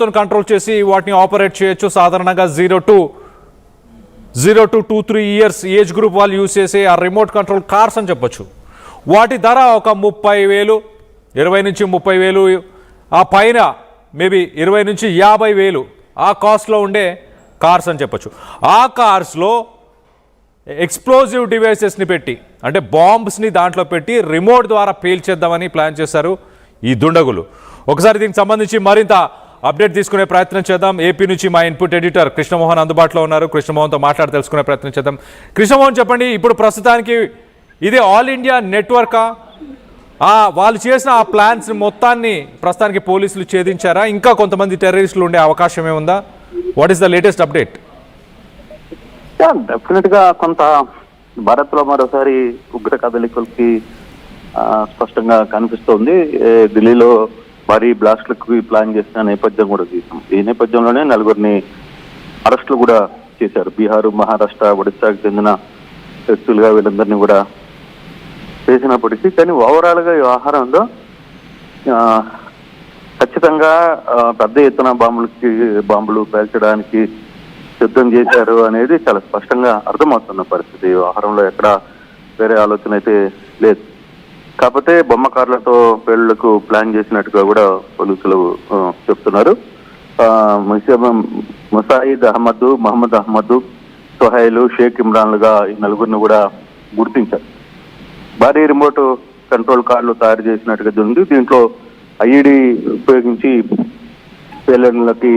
రిమోట్తో control చేసి వాటిని operate చేయొచ్చు. సాధారణంగా 0 to 2-3 years ఏజ్ గ్రూప్ వాళ్ళు యూజ్ చేసే ఆ రిమోట్ కంట్రోల్ కార్స్ అని చెప్పొచ్చు. వాటి ధర ఒక 30,000, 20 నుంచి 30,000, ఆ పైన మేబీ 20 నుంచి 50,000 ఆ కాస్ట్లో ఉండే కార్స్ అని చెప్పొచ్చు. ఆ కార్స్లో ఎక్స్ప్లోజివ్ డివైసెస్ని పెట్టి, అంటే బాంబ్స్ని దాంట్లో పెట్టి రిమోట్ ద్వారా పేల్చేద్దామని ప్లాన్ చేశారు ఈ దుండగులు. ఒకసారి దీనికి సంబంధించి మరింత అప్డేట్ తీసుకునే ప్రయత్నం చేద్దాం. ఏపీ నుంచి మా ఇన్పుట్ ఎడిటర్ కృష్ణమోహన్ అందుబాటులో ఉన్నారు. కృష్ణమోహన్తో మాట్లాడి తెలుసుకునే ప్రయత్నం చేద్దాం. కృష్ణమోహన్, చెప్పండి, ఇప్పుడు ప్రస్తుతానికి ఇది ఆల్ ఇండియా నెట్వర్కా? వాళ్ళు చేసిన ఆ ప్లాన్స్ మొత్తాన్ని ప్రస్తుతానికి పోలీసులు ఛేదించారా? ఇంకా కొంతమంది టెర్రరిస్టులు ఉండే అవకాశం ఏముందా? What is the latest update? Definite గా కొంత భారత్ లో మరోసారి ఉగ్ర కదలికలకి స్పష్టంగా కనిపిస్తోంది. ఢిల్లీలో భారీ బ్లాస్ట్లకు ప్లాన్ చేసిన నేపథ్యం కూడా చూసాం. ఈ నేపథ్యంలోనే 4 అరెస్టులు కూడా చేశారు. బీహారు, మహారాష్ట్ర, ఒడిశాకు చెందిన వ్యక్తులుగా వీళ్ళందరినీ కూడా చేసినప్పటికీ, కానీ ఓవరాల్ గా ఈ వ్యవహారంలో ఖచ్చితంగా పెద్ద ఎత్తున బాంబులు పేల్చడానికి సిద్ధం చేశారు అనేది చాలా స్పష్టంగా అర్థమవుతున్న పరిస్థితి. వ్యవహారంలో ఎక్కడ వేరే ఆలోచన అయితే లేదు. కాకపోతే బొమ్మ కార్లతో పేలుళ్లకు ప్లాన్ చేసినట్టుగా కూడా పోలీసులు చెప్తున్నారు. ముసాయిద్ అహ్మద్, మహమ్మద్ అహ్మద్, సోహైల్, షేక్ ఇమ్రాన్లుగా ఈ 4 కూడా గుర్తించారు. భారీ రిమోట్ కంట్రోల్ కార్లు తయారు చేసినట్టుగా ఉంది. దీంట్లో ఐఈడి ఉపయోగించి పేలుళ్లకి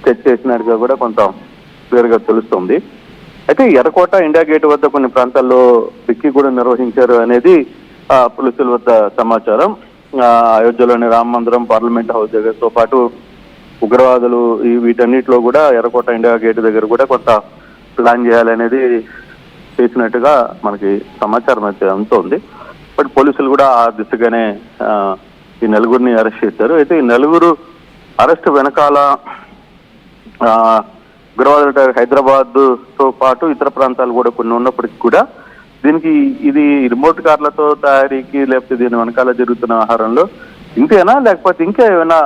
సెట్ చేసినట్టుగా కూడా కొంత క్లియర్గా తెలుస్తుంది. అయితే ఎర్రకోట, ఇండియా గేట్ వద్ద కొన్ని ప్రాంతాల్లో డిక్కీ కూడా నిర్వహించారు అనేది పోలీసుల వద్ద సమాచారం. అయోధ్యలోని రామ మందిరం, పార్లమెంట్ హౌస్ దగ్గరతో పాటు ఉగ్రవాదులు వీటన్నిటిలో కూడా ఎర్రకోట, ఇండియా గేట్ దగ్గర కూడా కొంత ప్లాన్ చేయాలనేది చేసినట్టుగా మనకి సమాచారం అయితే అందుతోంది. బట్ పోలీసులు కూడా ఆ దిశగానే ఈ 4 అరెస్ట్ చేశారు. అయితే ఈ 4 అరెస్ట్ వెనకాల ఉగ్రవాదులు హైదరాబాద్ తో పాటు ఇతర ప్రాంతాలు కూడా కొన్ని ఉన్నప్పటికీ కూడా దీనికి ఇది రిమోట్ కార్లతో తయారీకి, లేకపోతే దీని వెనకాల జరుగుతున్న వ్యవహారంలో ఇంతేనా, లేకపోతే ఇంకా ఏమైనా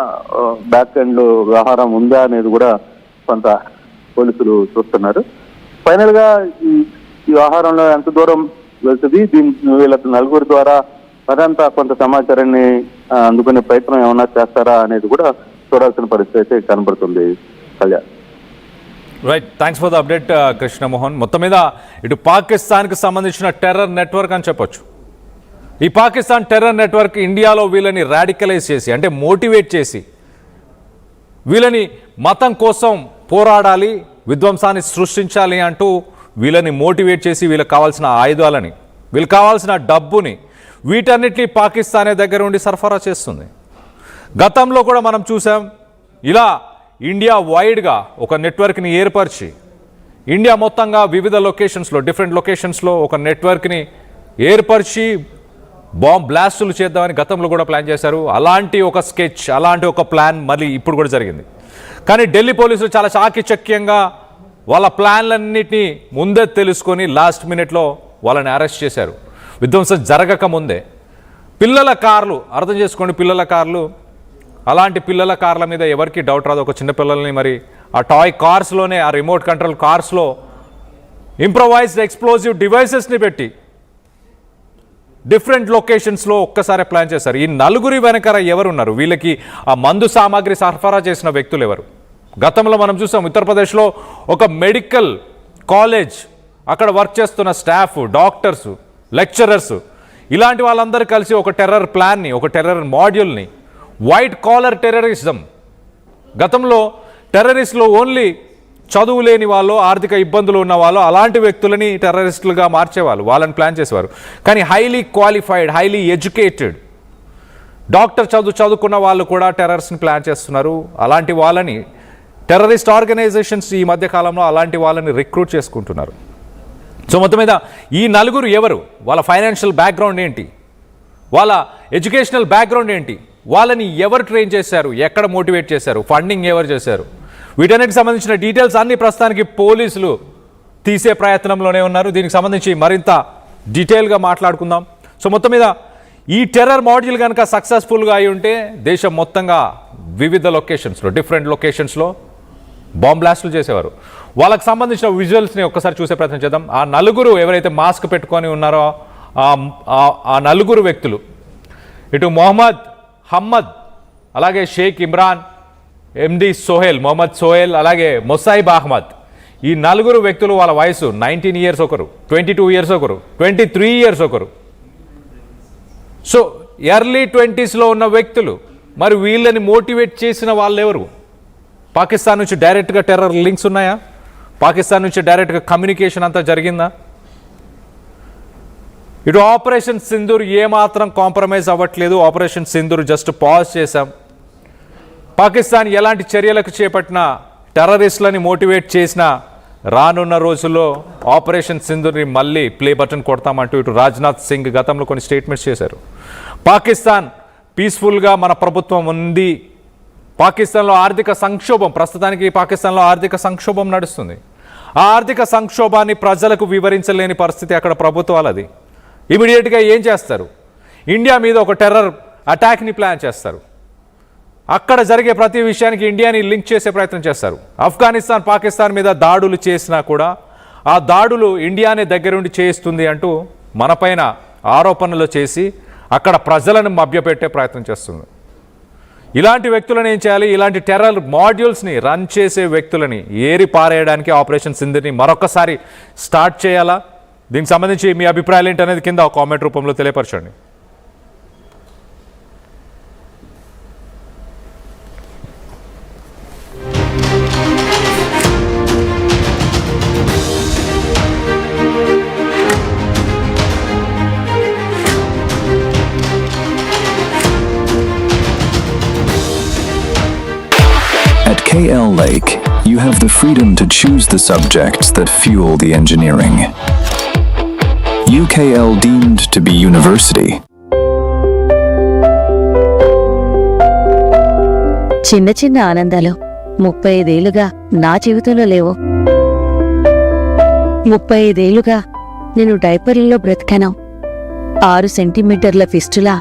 బ్యాక్ ఎండ్ లో వ్యవహారం ఉందా అనేది కూడా కొంత పోలీసులు చూస్తున్నారు. ఫైనల్ గా ఈ వ్యవహారంలో ఎంత దూరం వెళ్తుంది, వీళ్ళ 4 ద్వారా మరింత కొంత సమాచారాన్ని అందుకునే ప్రయత్నం ఏమన్నా చేస్తారా అనేది కూడా చూడాల్సిన పరిస్థితి అయితే కనబడుతుంది. Kalyan, right, thanks for the update Krishnamohan. మొత్తం మీద ఇటు పాకిస్తాన్కి సంబంధించిన టెర్రర్ నెట్వర్క్ అని చెప్పొచ్చు. ఈ పాకిస్తాన్ టెర్రర్ నెట్వర్క్ ఇండియాలో వీళ్ళని రాడికలైజ్ చేసి, అంటే మోటివేట్ చేసి, వీళ్ళని మతం కోసం పోరాడాలి, విధ్వంసాన్ని సృష్టించాలి అంటూ వీళ్ళని మోటివేట్ చేసి వీళ్ళకి కావాల్సిన ఆయుధాలని, వీళ్ళకి కావాల్సిన డబ్బుని, వీటన్నిటినీ పాకిస్తానే దగ్గర ఉండి సరఫరా చేస్తుంది. గతంలో కూడా మనం చూసాం, ఇలా ఇండియా వైడ్గా ఒక నెట్వర్క్ని ఏర్పరిచి, ఇండియా మొత్తంగా వివిధ లొకేషన్స్లో, డిఫరెంట్ లొకేషన్స్లో ఒక నెట్వర్క్ని ఏర్పరిచి బాంబ్ బ్లాస్టులు చేద్దామని గతంలో కూడా ప్లాన్ చేశారు. అలాంటి ఒక స్కెచ్, అలాంటి ఒక ప్లాన్ మళ్ళీ ఇప్పుడు కూడా జరిగింది. కానీ ఢిల్లీ పోలీసులు చాలా చాకచక్యంగా వాళ్ళ ప్లాన్లన్నింటినీ ముందే తెలుసుకొని లాస్ట్ మినిట్లో వాళ్ళని అరెస్ట్ చేశారు. విధ్వంసం జరగక ముందే. పిల్లల కార్లు, అర్థం చేసుకోండి, పిల్లల కార్లు, అలాంటి పిల్లల కార్ల మీద ఎవరికి డౌట్ రాదు. ఒక చిన్నపిల్లల్ని మరి ఆ టాయ్ కార్స్లోనే, ఆ రిమోట్ కంట్రోల్ కార్స్లో ఇంప్రొవైజ్డ్ ఎక్స్ప్లోజివ్ డివైసెస్ని పెట్టి డిఫరెంట్ లొకేషన్స్లో ఒక్కసారి ప్లాన్ చేశారు. ఈ 4 వెనకాల ఎవరున్నారు? వీళ్ళకి ఆ మందు సామాగ్రి సరఫరా చేసిన వ్యక్తులు ఎవరు? గతంలో మనం చూసాం, ఉత్తరప్రదేశ్లో ఒక మెడికల్ కాలేజ్, అక్కడ వర్క్ చేస్తున్న స్టాఫ్, డాక్టర్స్, లెక్చరర్స్, ఇలాంటి వాళ్ళందరూ కలిసి ఒక టెర్రర్ ప్లాన్ని, ఒక టెర్రర్ మాడ్యూల్ని, వైట్ కాలర్ టెర్రరిజం, గతంలో టెర్రరిస్టులు ఓన్లీ చదువు లేని వాళ్ళు, ఆర్థిక ఇబ్బందులు ఉన్న వాళ్ళు, అలాంటి వ్యక్తులని టెర్రరిస్టులుగా మార్చేవాళ్ళు, వాళ్ళని ప్లాన్ చేసేవారు. కానీ highly qualified, highly educated, doctor చదువుకున్న వాళ్ళు కూడా టెర్రరిస్ట్ని ప్లాన్ చేస్తున్నారు. అలాంటి వాళ్ళని టెర్రరిస్ట్ ఆర్గనైజేషన్స్ ఈ మధ్యకాలంలో అలాంటి వాళ్ళని రిక్రూట్ చేసుకుంటున్నారు. సో మొత్తం మీద ఈ 4 ఎవరు, వాళ్ళ ఫైనాన్షియల్ బ్యాక్గ్రౌండ్ ఏంటి, వాళ్ళ ఎడ్యుకేషనల్ బ్యాక్గ్రౌండ్ ఏంటి, వాళ్ళని ఎవరు ట్రైన్ చేశారు, ఎక్కడ మోటివేట్ చేశారు, ఫండింగ్ ఎవరు చేశారు, వీటన్నిటికి సంబంధించిన డీటెయిల్స్ అన్ని ప్రస్తుతానికి పోలీసులు తీసే ప్రయత్నంలోనే ఉన్నారు. దీనికి సంబంధించి మరింత డీటెయిల్గా మాట్లాడుకుందాం. సో మొత్తం మీద ఈ టెర్రర్ మాడ్యూల్ కనుక సక్సెస్ఫుల్గా అయి ఉంటే దేశం మొత్తంగా వివిధ లొకేషన్స్లో, డిఫరెంట్ లొకేషన్స్లో బాంబ్ బ్లాస్టులు చేసేవారు. వాళ్ళకి సంబంధించిన విజువల్స్ని ఒక్కసారి చూసే ప్రయత్నం చేద్దాం. ఆ నలుగురు ఎవరైతే మాస్క్ పెట్టుకొని ఉన్నారో ఆ నలుగురు వ్యక్తులు, ఇటు మొహమ్మద్ హమ్మద్, అలాగే షేక్ ఇమ్రాన్, ఎండి సోహెల్, మొహమ్మద్ సోహెల్, అలాగే మొసైబ్ అహ్మద్, ఈ నలుగురు వ్యక్తులు వాళ్ళ వయసు 19 ఇయర్స్ ఒకరు, 22 ఇయర్స్ ఒకరు, 23 ఇయర్స్ ఒకరు. సో ఎర్లీ 20స్లో ఉన్న వ్యక్తులు. మరి వీళ్ళని మోటివేట్ చేసిన వాళ్ళు ఎవరు? పాకిస్తాన్ నుంచి డైరెక్ట్గా టెర్రర్ లింక్స్ ఉన్నాయా? పాకిస్తాన్ నుంచి డైరెక్ట్గా కమ్యూనికేషన్ అంతా జరిగిందా? ఇటు ఆపరేషన్ సింధూర్ ఏమాత్రం కాంప్రమైజ్ అవ్వట్లేదు. ఆపరేషన్ సింధూర్ జస్ట్ పాజ్ చేశాం. పాకిస్తాన్ ఎలాంటి చర్యలకు చేపట్టినా, టెర్రరిస్టులని మోటివేట్ చేసినా రానున్న రోజుల్లో ఆపరేషన్ సింధూర్ని మళ్ళీ ప్లే బటన్ కొడతామంటూ ఇటు రాజ్నాథ్ సింగ్ గతంలో కొన్ని స్టేట్మెంట్స్ చేశారు. పాకిస్తాన్ పీస్ఫుల్గా మన ప్రభుత్వం ఉంది. పాకిస్తాన్లో ఆర్థిక సంక్షోభం, ప్రస్తుతానికి పాకిస్తాన్లో ఆర్థిక సంక్షోభం నడుస్తుంది. ఆ ఆర్థిక సంక్షోభాన్ని ప్రజలకు వివరించలేని పరిస్థితి అక్కడ ప్రభుత్వాలది. ఇమీడియట్గా ఏం చేస్తారు? ఇండియా మీద ఒక టెర్రర్ అటాక్ని ప్లాన్ చేస్తారు. అక్కడ జరిగే ప్రతి విషయానికి ఇండియాని లింక్ చేసే ప్రయత్నం చేస్తారు. ఆఫ్ఘనిస్తాన్, పాకిస్తాన్ మీద దాడులు చేసినా కూడా ఆ దాడులు ఇండియానే దగ్గరుండి చేయిస్తుంది అంటూ మనపైన ఆరోపణలు చేసి అక్కడ ప్రజలను మభ్యపెట్టే ప్రయత్నం చేస్తుంది. ఇలాంటి వ్యక్తులను ఏం చేయాలి? ఇలాంటి టెర్రర్ మాడ్యూల్స్ని రన్ చేసే వ్యక్తులని ఏరి పారేయడానికి ఆపరేషన్ సింధూర్ని మరొకసారి స్టార్ట్ చేయాలా? దీనికి సంబంధించి మీ అభిప్రాయాలు ఏంటనేది కింద కామెంట్ రూపంలో తెలియపరచండి. At KL Lake, you have the freedom to choose the subjects that fuel the engineering. UKL deemed to be university. చిన్న చిన్న ఆనందాలు 35 ఏళ్లుగా నా జీవితంలో లేవు. 35 ఏళ్లుగా నేను డైపర్లలో బ్రతికాను. 6 సెంటీమీటర్ల ఫిస్టులా